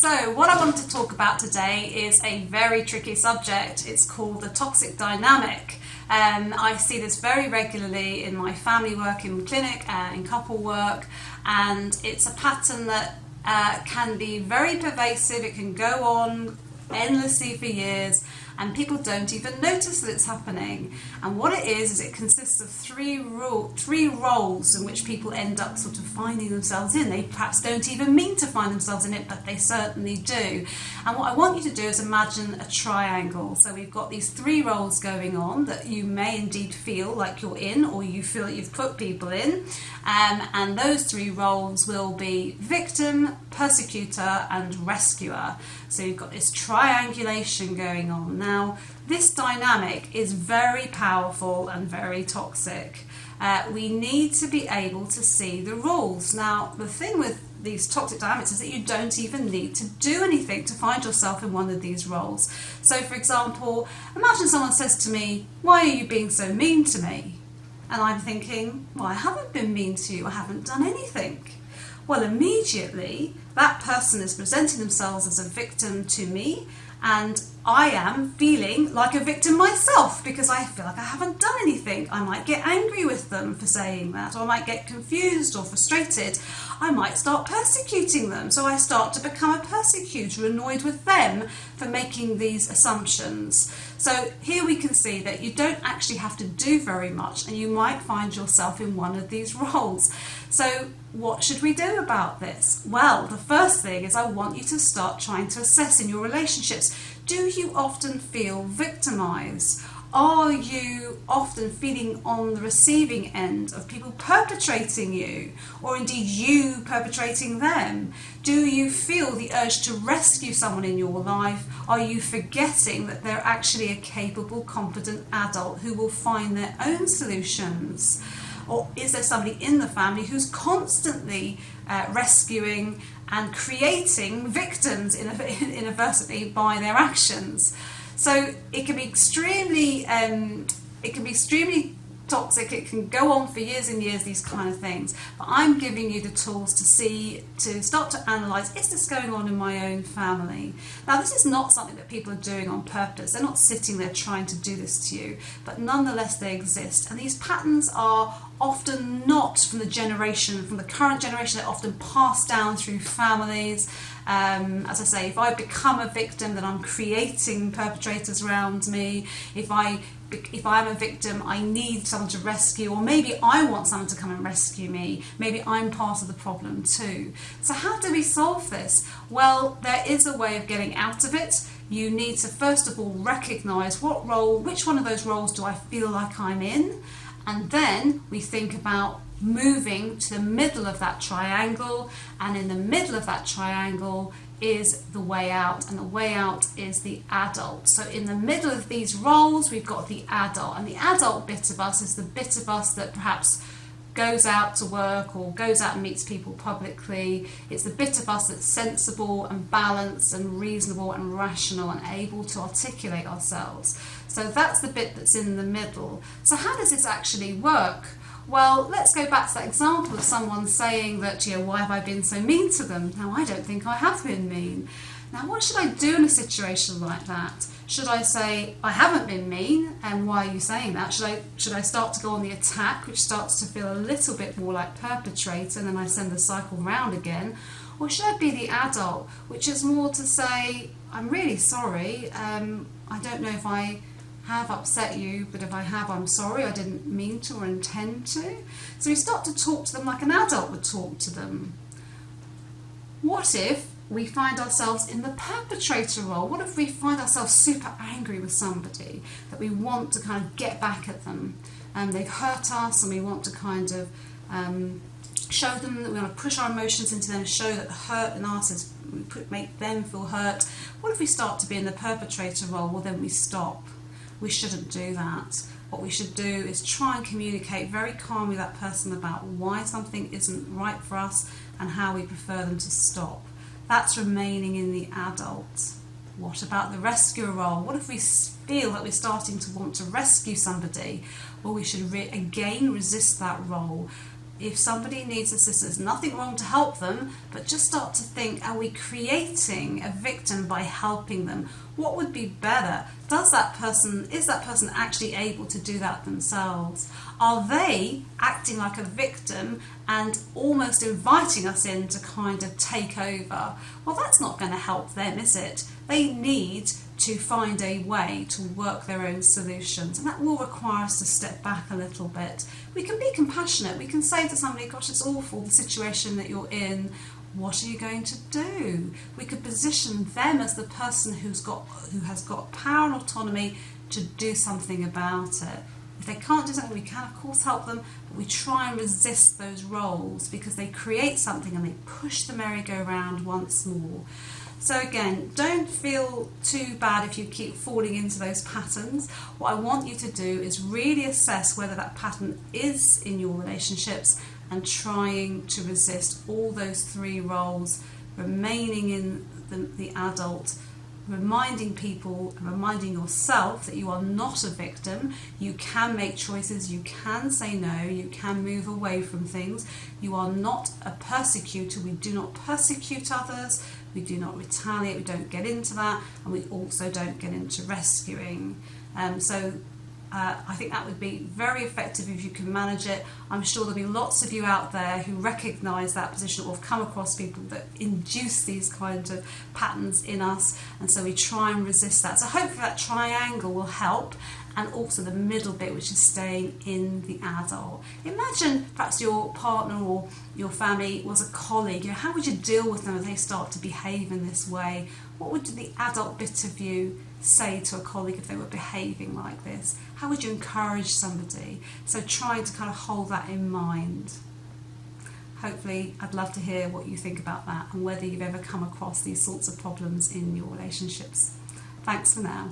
So what I want to talk about today is a very tricky subject. It's called the toxic dynamic. I see this very regularly in my family work, in clinic, in couple work, and it's a pattern that can be very pervasive. It can go on endlessly for years, and people don't even notice that it's happening. And what it is it consists of three roles in which people end up sort of finding themselves in. They perhaps don't even mean to find themselves in it, but they certainly do. And what I want you to do is imagine a triangle. So we've got these three roles going on that you may indeed feel like you're in, or you feel that you've put people in. And those three roles will be victim, persecutor, and rescuer. So you've got this triangulation going on. Now, this dynamic is very powerful and very toxic. We need to be able to see the rules. Now, the thing with these toxic dynamics is that you don't even need to do anything to find yourself in one of these roles. So, for example, imagine someone says to me, "Why are you being so mean to me?" And I'm thinking, well, I haven't been mean to you, I haven't done anything. Well, immediately that person is presenting themselves as a victim to me, and I am feeling like a victim myself because I feel like I haven't done anything. I might get angry with them for saying that, or I might get confused or frustrated. I might start persecuting them, so I start to become a persecutor, annoyed with them for making these assumptions. So here we can see that you don't actually have to do very much, and you might find yourself in one of these roles. So what should we do about this? Well, the first thing is I want you to start trying to assess in your relationships. Do you often feel victimized? Are you often feeling on the receiving end of people perpetrating you, or indeed you perpetrating them? Do you feel the urge to rescue someone in your life? Are you forgetting that they're actually a capable, competent adult who will find their own solutions? Or is there somebody in the family who's constantly rescuing and creating victims inadvertently by their actions? So it can be extremely toxic. It can go on for years and years, these kind of things. But I'm giving you the tools to start to analyse, is this going on in my own family? Now, this is not something that people are doing on purpose. They're not sitting there trying to do this to you, but nonetheless they exist. And these patterns are often not from the current generation. They're often passed down through families. As I say, if I become a victim, then I'm creating perpetrators around me. If I'm a victim, I need someone to rescue, or maybe I want someone to come and rescue me. Maybe I'm part of the problem too. So how do we solve this? Well, there is a way of getting out of it. You need to first of all recognise which one of those roles do I feel like I'm in, and then we think about moving to the middle of that triangle, and in the middle of that triangle is the way out, and the way out is the adult. So in the middle of these roles we've got the adult, and the adult bit of us is the bit of us that perhaps goes out to work or goes out and meets people publicly. It's the bit of us that's sensible and balanced and reasonable and rational and able to articulate ourselves. So that's the bit that's in the middle. So how does this actually work? Well, let's go back to that example of someone saying that, why have I been so mean to them? Now, I don't think I have been mean. Now, what should I do in a situation like that? Should I say, I haven't been mean, and why are you saying that? Should I start to go on the attack, which starts to feel a little bit more like perpetrator, and then I send the cycle round again? Or should I be the adult, which is more to say, I'm really sorry, I don't know if I have upset you, but if I have, I'm sorry, I didn't mean to or intend to. So we start to talk to them like an adult would talk to them. What if we find ourselves in the perpetrator role? What if we find ourselves super angry with somebody, that we want to kind of get back at them, and they've hurt us, and we want to kind of show them that we want to push our emotions into them, show that the hurt in us is make them feel hurt? What if we start to be in the perpetrator role? Well, then we stop. We shouldn't do that. What we should do is try and communicate very calmly with that person about why something isn't right for us and how we prefer them to stop. That's remaining in the adult. What about the rescuer role? What if we feel that we're starting to want to rescue somebody? Well, we should again resist that role. if somebody needs assistance, nothing wrong to help them, but just start to think, are we creating a victim by helping them? What would be better? Is that person actually able to do that themselves? Are they acting like a victim and almost inviting us in to kind of take over? Well, that's not going to help them, is it? They need to find a way to work their own solutions, and that will require us to step back a little bit. We can be compassionate. We can say to somebody, gosh, it's awful, the situation that you're in. What are you going to do? We could position them as the person who has got power and autonomy to do something about it. If they can't do something, we can of course help them, but we try and resist those roles because they create something and they push the merry-go-round once more. So again, don't feel too bad if you keep falling into those patterns. What I want you to do is really assess whether that pattern is in your relationships and trying to resist all those three roles, remaining in the adult, reminding people and reminding yourself that you are not a victim. You can make choices, you can say no, you can move away from things. You are not a persecutor. We do not persecute others, we do not retaliate, we don't get into that, and we also don't get into rescuing. I think that would be very effective if you can manage it. I'm sure there'll be lots of you out there who recognise that position or have come across people that induce these kinds of patterns in us, and so we try and resist that. So hopefully that triangle will help, and also the middle bit, which is staying in the adult. Imagine perhaps your partner or your family was a colleague. How would you deal with them if they start to behave in this way? What would the adult bit of you say to a colleague if they were behaving like this? How would you encourage somebody? So trying to kind of hold that in mind. Hopefully, I'd love to hear what you think about that and whether you've ever come across these sorts of problems in your relationships. Thanks for now.